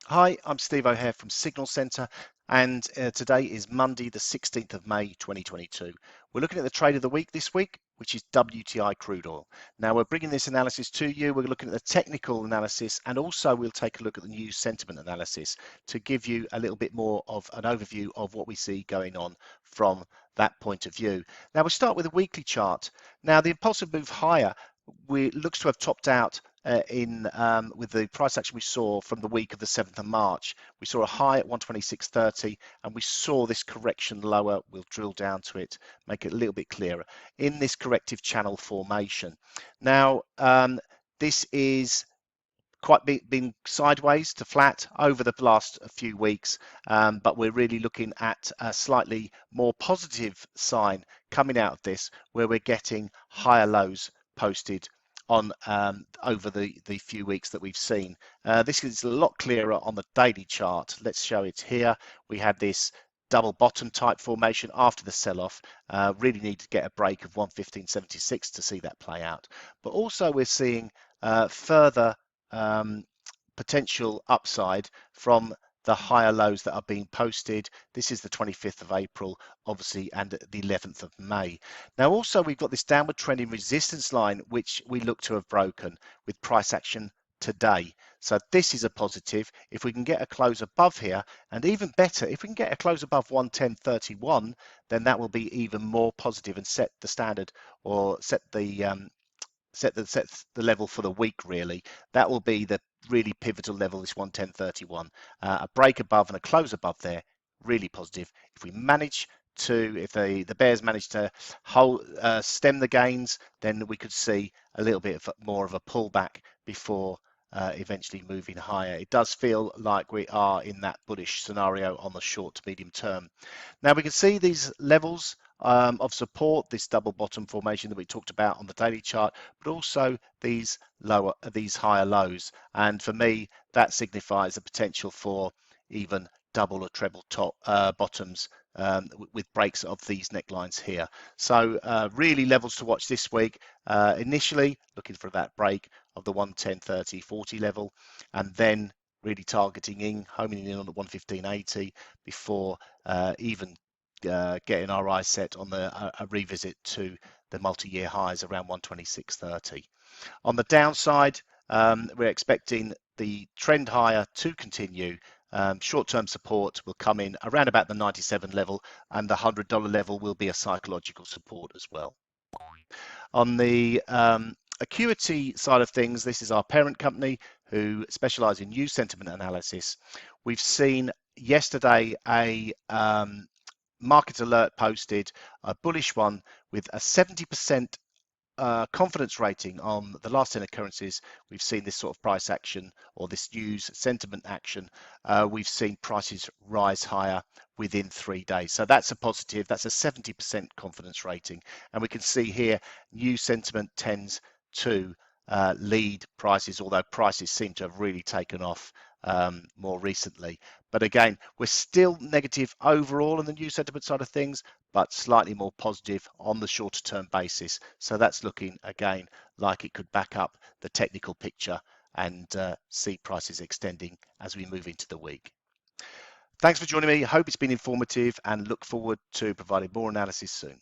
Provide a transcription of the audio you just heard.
Hi, I'm Steve O'Hare from Signal Centre, and today is Monday, the 16th of May, 2022. We're looking at the trade of the week this week, which is WTI crude oil. Now, we're bringing this analysis to you. We're looking at the technical analysis, and also we'll take a look at the news sentiment analysis to give you a little bit more of an overview of what we see going on from that point of view. Now, we'll start with a weekly chart. Now, the impulsive move higher looks to have topped out in with the price action we saw from the week of the 7th of March. We saw a high at 126.30 and we saw this correction lower. We'll drill down to it, make it a little bit clearer in this corrective channel formation. Now, this is quite been sideways to flat over the last few weeks, but we're really looking at a slightly more positive sign coming out of this, where we're getting higher lows posted on over the few weeks that we've seen. This is a lot clearer on the daily chart. Let's show it here. We had this double bottom type formation after the sell-off. Really need to get a break of 115.76 to see that play out. But also we're seeing further potential upside from the higher lows that are being posted. This is the 25th of April, obviously, and the 11th of May. Now, also, we've got this downward trending resistance line, which we look to have broken with price action today. So this is a positive. If we can get a close above here, and even better, if we can get a close above 110.31, then that will be even more positive and set the standard, or set the level for the week. Really, that will be the really pivotal level, this 110.31. A break above and a close above there, really positive. If we manage to, if the bears manage to stem the gains, then we could see a little bit more of a pullback before eventually moving higher. It does feel like we are in that bullish scenario on the short to medium term. Now we can see these levels of support, this double bottom formation that we talked about on the daily chart, but also these higher lows. And for me, that signifies the potential for even double or treble top bottoms with breaks of these necklines here. So really levels to watch this week. Initially looking for that break of the 110.30-40 level, and then really targeting in, homing in on the 115.80 before even getting our eyes set on a revisit to the multi-year highs around 126.30. On the downside, we're expecting the trend higher to continue. Short-term support will come in around about the 97 level, and the $100 level will be a psychological support as well. On the Acuity side of things, this is our parent company who specialize in news sentiment analysis. We've seen yesterday a market alert posted, a bullish one, with a 70% confidence rating on the last 10 occurrences. We've seen this sort of price action, or this news sentiment action. We've seen prices rise higher within 3 days. So that's a positive. That's a 70% confidence rating. And we can see here, news sentiment tends to lead prices, although prices seem to have really taken off more recently. But again, we're still negative overall on the news sentiment side of things, but slightly more positive on the shorter term basis. So that's looking again like it could back up the technical picture and see prices extending as we move into the week. Thanks for joining me. Hope it's been informative, and look forward to providing more analysis soon.